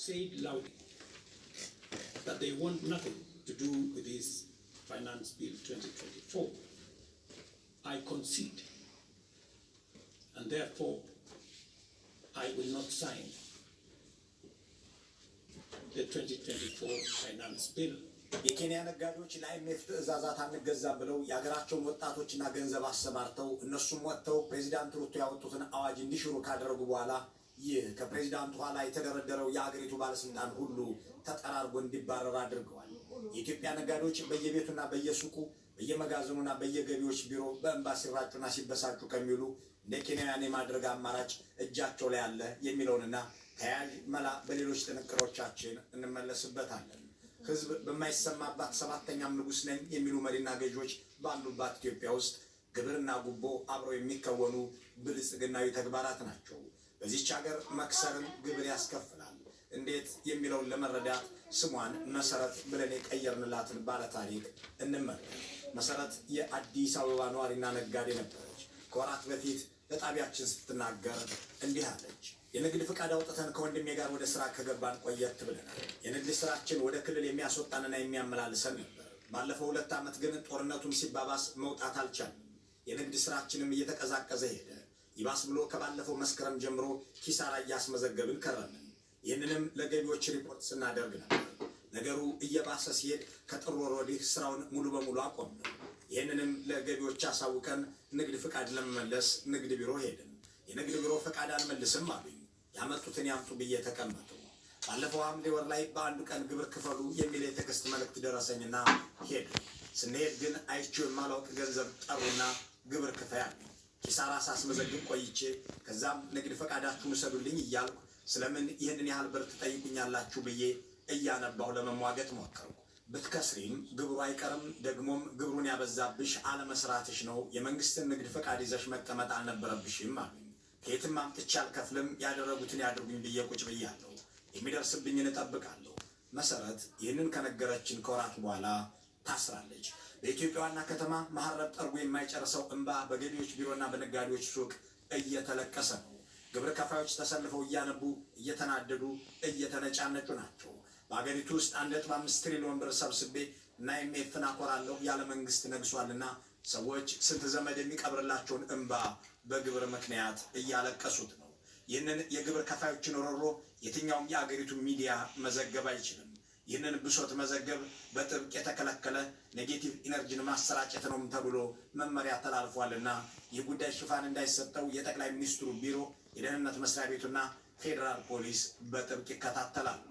said loudly that they want nothing to do with this Finance Bill 2024. I concede, and therefore I will not sign the 2024 Finance Bill. የኬንያ ነጋዴዎች ለአይኤምኤፍ ትዕዛዛት አንገዛም ብለው የሀገራቸውን ወጣቶችና ገንዘብ አሰማርተው እነሱም ወጥተው ፕሬዚዳንት ሩቶ ያወጡትን አዋጅ እንዲሽሩ ካደረጉ በኋላ ይህ ከፕሬዚዳንቱ ኋላ የተደረደረው የሀገሪቱ ባለስልጣን ሁሉ ተጠራርጎ እንዲባረር አድርገዋል። የኢትዮጵያ ነጋዴዎች በየቤቱና በየሱቁ በየመጋዘኑና በየገቢዎች ቢሮ በእንባ ሲራጩና ሲበሳጩ ከሚሉ እንደ ኬንያውያን የማድረግ አማራጭ እጃቸው ላይ አለ የሚለውንና ተያያዥ መላ በሌሎች ጥንቅሮቻችን እንመለስበታለን። ህዝብ በማይሰማባት ሰባተኛም ንጉስ ነኝ የሚሉ መሪና ገዢዎች ባሉባት ኢትዮጵያ ውስጥ ግብርና ጉቦ አብረው የሚከወኑ ብልጽግናዊ ተግባራት ናቸው። በዚህች ሀገር መክሰርም ግብር ያስከፍላል። እንዴት የሚለውን ለመረዳት ስሟን መሰረት ብለን የቀየርንላትን ባለታሪክ እንመልከት። መሰረት የአዲስ አበባ ነዋሪና ነጋዴ ነበረች። ከወራት በፊት ለጣቢያችን ስትናገር እንዲህ አለች። የንግድ ፍቃድ አውጥተን ከወንድሜ ጋር ወደ ስራ ከገባን ቆየት ብለናል። የንግድ ስራችን ወደ ክልል የሚያስወጣንና የሚያመላልሰን ነበር። ባለፈው 2 ዓመት ግን ጦርነቱም ሲባባስ መውጣት አልቻልንም። የንግድ ስራችንም እየተቀዛቀዘ ሄደ። ይባስ ብሎ ከባለፈው መስከረም ጀምሮ ኪሳራ እያስመዘገብን ከረምን። ይህንንም ለገቢዎች ሪፖርት ስናደርግ ነበር። ነገሩ እየባሰ ሲሄድ ከጥር ወር ወዲህ ስራውን ሙሉ በሙሉ አቆምነው። ይህንንም ለገቢዎች አሳውቀን ንግድ ፍቃድ ለመመለስ ንግድ ቢሮ ሄድን። የንግድ ቢሮ ፍቃድ አልመልስም አሉኝ። ያመጡትን ያምጡ ብዬ ተቀመጡ። ባለፈው ሐምሌ ወር ላይ በአንዱ ቀን ግብር ክፈሉ የሚል የቴክስት መልእክት ደረሰኝና ሄድ። ስንሄድ ግን አይቼው የማላውቅ ገንዘብ ጠሩና ግብር ክፈይ አሉኝ። ኪሳራ ሳስመዘግብ ቆይቼ ከዛም ንግድ ፈቃዳችሁን ውሰዱልኝ እያልኩ ስለምን ይህንን ያህል ብር ትጠይቁኛላችሁ ብዬ እያነባሁ ለመሟገት ሞከርኩ። ብትከስሪም ግብሩ አይቀርም፣ ደግሞም ግብሩን ያበዛብሽ አለመስራትሽ ነው። የመንግስትን ንግድ ፈቃድ ይዘሽ መቀመጥ አልነበረብሽም አሉኝ። ከየትም አምጥቼ አልከፍልም፣ ያደረጉትን ያድርጉኝ ብዬ ቁጭ ብያለሁ። የሚደርስብኝን እጠብቃለሁ። መሰረት ይህንን ከነገረችን ከወራት በኋላ ታስራለች። በኢትዮጵያ ዋና ከተማ መሐረብ ጠርጎ የማይጨርሰው እንባ በገቢዎች ቢሮና በነጋዴዎች ሱቅ እየተለቀሰ ነው። ግብር ከፋዮች ተሰልፈው እያነቡ እየተናደዱ እየተነጫነጩ ናቸው። በአገሪቱ ውስጥ 1.5 ትሪሊዮን ብር ሰብስቤ እና አይኤምኤፍን አኮራለሁ ያለ መንግስት ነግሷልና ሰዎች ስንት ዘመድ የሚቀብርላቸውን እንባ በግብር ምክንያት እያለቀሱት ነው። ይህንን የግብር ከፋዮችን ሮሮ የትኛውም የአገሪቱ ሚዲያ መዘገብ አይችልም። ይህንን ብሶት መዘገብ በጥብቅ የተከለከለ ኔጌቲቭ ኢነርጂን ማሰራጨት ነው ተብሎ መመሪያ ተላልፏልና ይህ ጉዳይ ሽፋን እንዳይሰጠው የጠቅላይ ሚኒስትሩ ቢሮ፣ የደህንነት መስሪያ ቤቱና ፌዴራል ፖሊስ በጥብቅ ይከታተላሉ።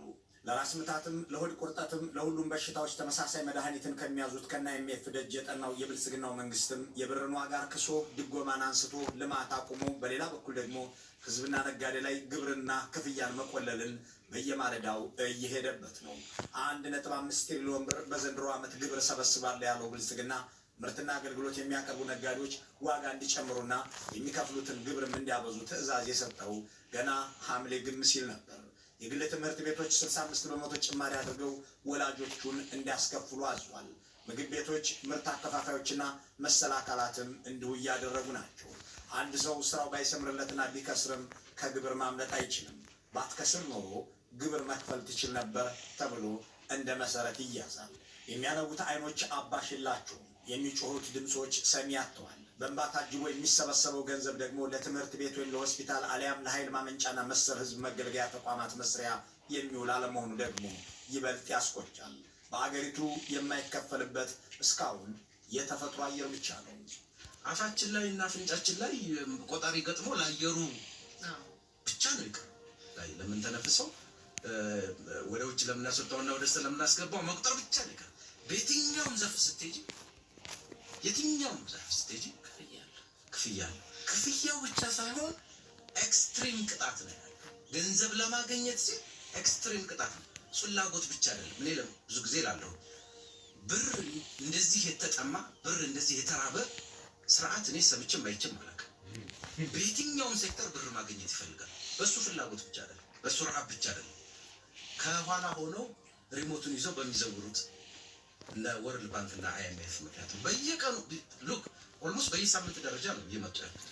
ለራስ ምታትም ለሆድ ቁርጠትም ለሁሉም በሽታዎች ተመሳሳይ መድኃኒትን ከሚያዙት ከና አይኤምኤፍ ደጅ የጠናው የብልጽግናው መንግስትም የብርን ዋጋ አርክሶ ድጎማን አንስቶ ልማት አቁሞ በሌላ በኩል ደግሞ ህዝብና ነጋዴ ላይ ግብርና ክፍያን መቆለልን በየማለዳው እየሄደበት ነው። 1.5 ትሪሊዮን ብር በዘንድሮ ዓመት ግብር ሰበስባለሁ ያለው ብልጽግና ምርትና አገልግሎት የሚያቀርቡ ነጋዴዎች ዋጋ እንዲጨምሩና የሚከፍሉትን ግብርም እንዲያበዙ ትዕዛዝ የሰጠው ገና ሐምሌ ግም ሲል ነበር። የግል ትምህርት ቤቶች 65 በመቶ ጭማሪ አድርገው ወላጆቹን እንዲያስከፍሉ አዟል። ምግብ ቤቶች፣ ምርት አከፋፋዮችና መሰል አካላትም እንዲሁ እያደረጉ ናቸው። አንድ ሰው ስራው ባይሰምርለትና ቢከስርም ከግብር ማምለጥ አይችልም። ባትከስር ኖሮ ግብር መክፈል ትችል ነበር ተብሎ እንደ መሰረት ይያዛል። የሚያነቡት አይኖች አባሽ የላቸውም። የሚጮሁት ድምጾች ሰሚ አጥተዋል። በእንባ ታጅቦ የሚሰበሰበው ገንዘብ ደግሞ ለትምህርት ቤት ወይም ለሆስፒታል አሊያም ለኃይል ማመንጫና መሰል ህዝብ መገልገያ ተቋማት መስሪያ የሚውል አለመሆኑ ደግሞ ይበልጥ ያስቆጫል። በአገሪቱ የማይከፈልበት እስካሁን የተፈጥሮ አየር ብቻ ነው። አፋችን ላይ እና አፍንጫችን ላይ ቆጣሪ ገጥሞ ለአየሩ ብቻ ነው ይቀር ላይ ለምን ተነፍሰው ወደ ውጭ ለምናስወጣውና ወደ ውስጥ ለምናስገባው መቁጠር ብቻ ነው ይቀር። በየትኛውም ዘርፍ ስትሄጂ የትኛውም ዘርፍ ስትሄጂ ክፍያ ነው። ክፍያው ብቻ ሳይሆን ኤክስትሪም ቅጣት ነው ያለው። ገንዘብ ለማግኘት ሲል ኤክስትሪም ቅጣት ነው። ፍላጎት ብቻ አይደለም። እኔ ብዙ ጊዜ እላለሁ ብር እንደዚህ የተጠማ ብር እንደዚህ የተራበ ስርዓት እኔ ሰምቼም አይቼም አላውቅም። በየትኛውም ሴክተር ብር ማግኘት ይፈልጋል። በሱ ፍላጎት ብቻ አይደለም፣ በሱ ረሃብ ብቻ አይደለም። ከኋላ ሆነው ሪሞቱን ይዘው በሚዘውሩት እና ወርልድ ባንክ እና IMF ምክንያቱም በየቀኑ ሉክ ኦልሞስት በየሳምንት ደረጃ ነው እየመጡ ያሉት።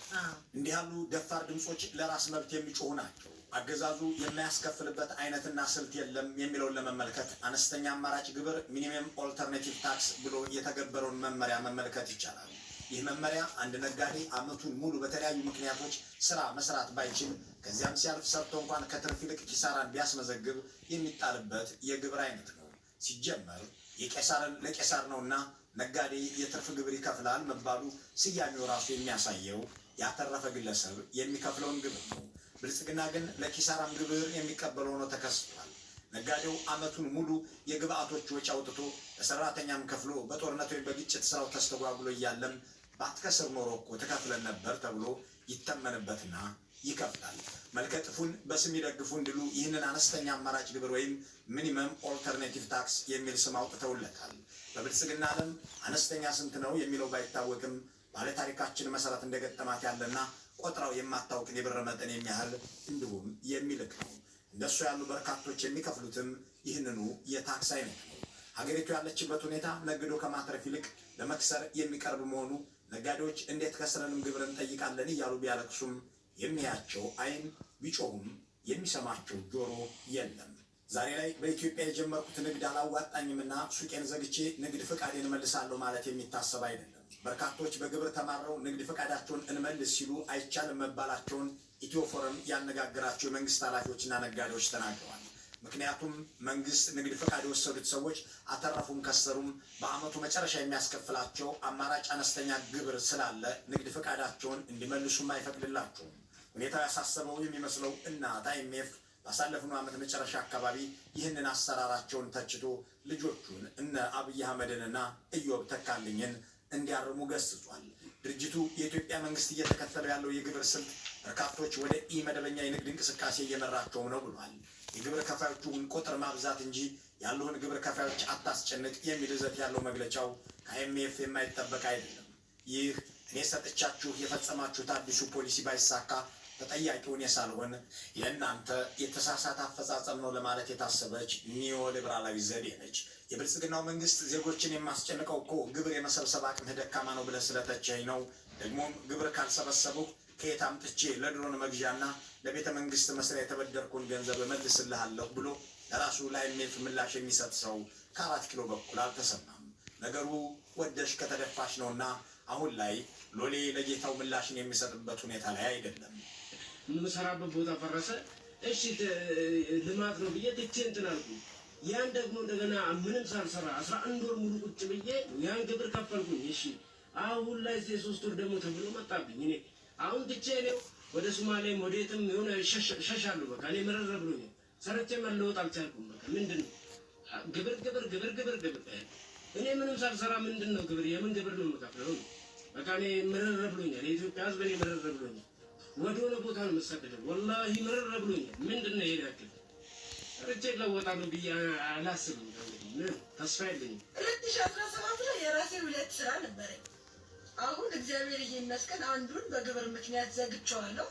እንዲህ ያሉ ደፋር ድምጾች ለራስ መብት የሚጮሁ ናቸው። አገዛዙ የማያስከፍልበት አይነትና ስልት የለም የሚለውን ለመመልከት አነስተኛ አማራጭ ግብር ሚኒመም ኦልተርኔቲቭ ታክስ ብሎ የተገበረውን መመሪያ መመልከት ይቻላል። ይህ መመሪያ አንድ ነጋዴ ዓመቱን ሙሉ በተለያዩ ምክንያቶች ስራ መስራት ባይችል ከዚያም ሲያልፍ ሰርቶ እንኳን ከትርፍ ይልቅ ኪሳራን ቢያስመዘግብ የሚጣልበት የግብር አይነት ነው። ሲጀመር የቄሳርን ለቄሳር ነውና ነጋዴ የትርፍ ግብር ይከፍላል መባሉ ስያሜው ራሱ የሚያሳየው ያተረፈ ግለሰብ የሚከፍለውን ግብር ነው። ብልጽግና ግን ለኪሳራም ግብር የሚቀበለው ነው ተከስቷል። ነጋዴው ዓመቱን ሙሉ የግብአቶች ወጪ አውጥቶ ለሰራተኛም ከፍሎ በጦርነት ወይም በግጭት ስራው ተስተጓጉሎ እያለም ባትከስር ኖሮ እኮ ተከፍለን ነበር ተብሎ ይተመንበትና ይከፍላል። መልከጥፉን በስም ይደግፉ እንዲሉ ይህንን አነስተኛ አማራጭ ግብር ወይም ሚኒመም ኦልተርኔቲቭ ታክስ የሚል ስም አውጥተውለታል። በብልጽግና ዓለም አነስተኛ ስንት ነው የሚለው ባይታወቅም ባለታሪካችን መሰረት እንደገጠማት ያለና ቆጥራው የማታውቅን የብር መጠን የሚያህል እንዲሁም የሚልክ ነው። እንደሱ ያሉ በርካቶች የሚከፍሉትም ይህንኑ የታክስ አይነት ነው። ሀገሪቱ ያለችበት ሁኔታ ነግዶ ከማትረፍ ይልቅ ለመክሰር የሚቀርብ መሆኑ ነጋዴዎች እንዴት ከስረንም ግብር እንጠይቃለን እያሉ ቢያለቅሱም የሚያቸው አይን ቢጮሁም የሚሰማቸው ጆሮ የለም። ዛሬ ላይ በኢትዮጵያ የጀመርኩት ንግድ አላዋጣኝምና ሱቄን ዘግቼ ንግድ ፈቃዴን እመልሳለሁ ማለት የሚታሰብ አይደለም። በርካቶች በግብር ተማረው ንግድ ፈቃዳቸውን እንመልስ ሲሉ አይቻልም መባላቸውን ኢትዮ ፎረም ያነጋገራቸው የመንግስት ኃላፊዎችና ነጋዴዎች ተናግረዋል። ምክንያቱም መንግስት ንግድ ፈቃድ የወሰዱት ሰዎች አተረፉም ከሰሩም በአመቱ መጨረሻ የሚያስከፍላቸው አማራጭ አነስተኛ ግብር ስላለ ንግድ ፈቃዳቸውን እንዲመልሱም አይፈቅድላቸውም። ሁኔታው ያሳሰበው የሚመስለው እናት IMF ባሳለፍነው ዓመት መጨረሻ አካባቢ ይህንን አሰራራቸውን ተችቶ ልጆቹን እነ አብይ አህመድንና ኢዮብ ተካልኝን እንዲያርሙ ገስጿል። ድርጅቱ የኢትዮጵያ መንግስት እየተከተለው ያለው የግብር ስልት በርካቶች ወደ ኢመደበኛ የንግድ እንቅስቃሴ እየመራቸውም ነው ብሏል። የግብር ከፋዮቹን ቁጥር ማብዛት እንጂ ያሉን ግብር ከፋዮች አታስጨንቅ የሚል ይዘት ያለው መግለጫው ከIMF የማይጠበቅ አይደለም። ይህ እኔ ሰጥቻችሁ የፈጸማችሁት አዲሱ ፖሊሲ ባይሳካ ተጠያቂውን ሳልሆን የእናንተ የተሳሳተ አፈጻጸም ነው ለማለት የታሰበች ኒዮ ሊበራላዊ ዘዴ ነች። የብልጽግናው መንግስት ዜጎችን የማስጨንቀው እኮ ግብር የመሰብሰብ አቅምህ ደካማ ነው ብለህ ስለተቸኝ ነው። ደግሞም ግብር ካልሰበሰብሁ ከየት አምጥቼ ለድሮን መግዣና ለቤተ መንግስት መስሪያ የተበደርኩን ገንዘብ እመልስልሃለሁ ብሎ ለራሱ ለIMF ምላሽ የሚሰጥ ሰው ከ4 ኪሎ በኩል አልተሰማም። ነገሩ ወደሽ ከተደፋሽ ነውና አሁን ላይ ሎሌ ለጌታው ምላሽን የሚሰጥበት ሁኔታ ላይ አይደለም። የምሰራበት ቦታ ፈረሰ። እሺ ልማት ነው ብዬ ትቼ እንትን አልኩ። ያን ደግሞ እንደገና ምንም ሳልሰራ 11 ወር ሙሉ ቁጭ ብዬ ያን ግብር ከፈልኩኝ። እሺ አሁን ላይ 3 ወር ደግሞ ተብሎ መጣብኝ። እኔ አሁን ትቼ ነው ወደ ሶማሌም ወዴትም የሆነ ሸሻለሁ። በቃ እኔ መረረ ብሎኛል። ሰርቼ መለወጥ አልቻልኩም። በቃ ምንድን ነው ግብር እኔ ምንም ሳልሰራ ምንድን ነው ግብር? የምን ግብር ነው የምከፍለው? በቃ እኔ መረረ ብሎኛል። የኢትዮጵያ ሕዝብ እኔ መረረ ብሎኛል። ወደሆነ ቦታ ነው የምሰደደው። ወላሂ መረረ ብሎኛል። ምንድን ነው ይሄ ያክል ሰርቼ እለወጣለሁ ብዬ አላስብም። ምን ተስፋ የለኝም። 2017 ላይ የራሴ 2 ስራ ነበረኝ። አሁን እግዚአብሔር ይመስገን አንዱን በግብር ምክንያት ዘግቼዋለሁ።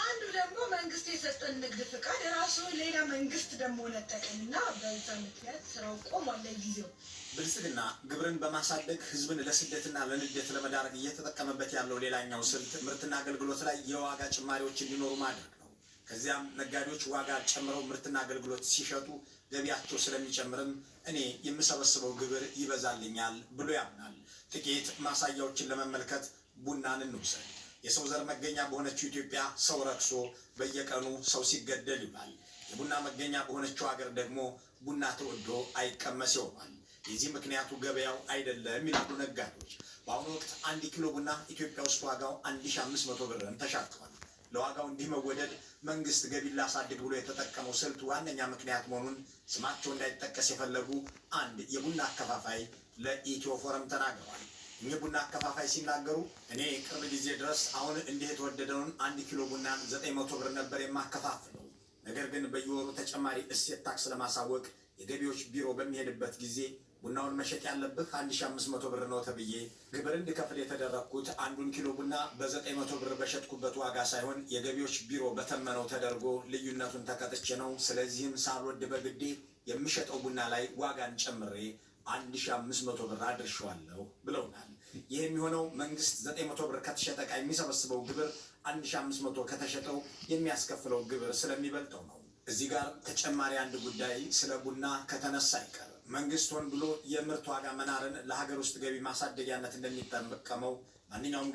አንዱ ደግሞ መንግስት የሰጠን ንግድ ፍቃድ ራሱ ሌላ መንግስት ደግሞ ነጠቀንና በዛ ምክንያት ስራው ቆሟል ለጊዜው። ብልጽግና ግብርን በማሳደግ ህዝብን ለስደትና ለንደት ለመዳረግ እየተጠቀመበት ያለው ሌላኛው ስልት ምርትና አገልግሎት ላይ የዋጋ ጭማሪዎች እንዲኖሩ ማድረግ ነው። ከዚያም ነጋዴዎች ዋጋ ጨምረው ምርትና አገልግሎት ሲሸጡ ገቢያቸው ስለሚጨምርም እኔ የምሰበስበው ግብር ይበዛልኛል ብሎ ያምናል። ጥቂት ማሳያዎችን ለመመልከት ቡናን እንውሰድ። የሰው ዘር መገኛ በሆነችው ኢትዮጵያ ሰው ረክሶ በየቀኑ ሰው ሲገደል ይውላል። የቡና መገኛ በሆነችው ሀገር ደግሞ ቡና ተወዶ አይቀመስ ይሆናል። የዚህ ምክንያቱ ገበያው አይደለም ይላሉ ነጋዴዎች። በአሁኑ ወቅት 1 ኪሎ ቡና ኢትዮጵያ ውስጥ ዋጋው 1500 ብርን ተሻግሯል። ለዋጋው እንዲህ መወደድ መንግስት ገቢን ላሳድግ ብሎ የተጠቀመው ስልት ዋነኛ ምክንያት መሆኑን ስማቸው እንዳይጠቀስ የፈለጉ አንድ የቡና አከፋፋይ ለኢትዮ ፎረም ተናግረዋል። እኚህ ቡና አከፋፋይ ሲናገሩ እኔ ቅርብ ጊዜ ድረስ አሁን እንዲህ የተወደደውን 1 ኪሎ ቡናን 900 ብር ነበር የማከፋፍለው። ነገር ግን በየወሩ ተጨማሪ እሴት ታክስ ለማሳወቅ የገቢዎች ቢሮ በሚሄድበት ጊዜ ቡናውን መሸጥ ያለብህ 1500 ብር ነው ተብዬ ግብር እንድከፍል የተደረግኩት 1 ኪሎ ቡና በ900 ብር በሸጥኩበት ዋጋ ሳይሆን የገቢዎች ቢሮ በተመነው ተደርጎ ልዩነቱን ተቀጥቼ ነው። ስለዚህም ሳልወድ በግዴ የምሸጠው ቡና ላይ ዋጋን ጨምሬ 1500 ብር አድርሻለሁ ብለውናል። ይህ የሚሆነው መንግስት 900 ብር ከተሸጠ ዕቃ የሚሰበስበው ግብር 1500 ከተሸጠው የሚያስከፍለው ግብር ስለሚበልጠው ነው። እዚህ ጋር ተጨማሪ አንድ ጉዳይ ስለ ቡና ከተነሳ አይቀር መንግስት ሆን ብሎ የምርት ዋጋ መናርን ለሀገር ውስጥ ገቢ ማሳደጊያነት እንደሚጠቀመው ማንኛውም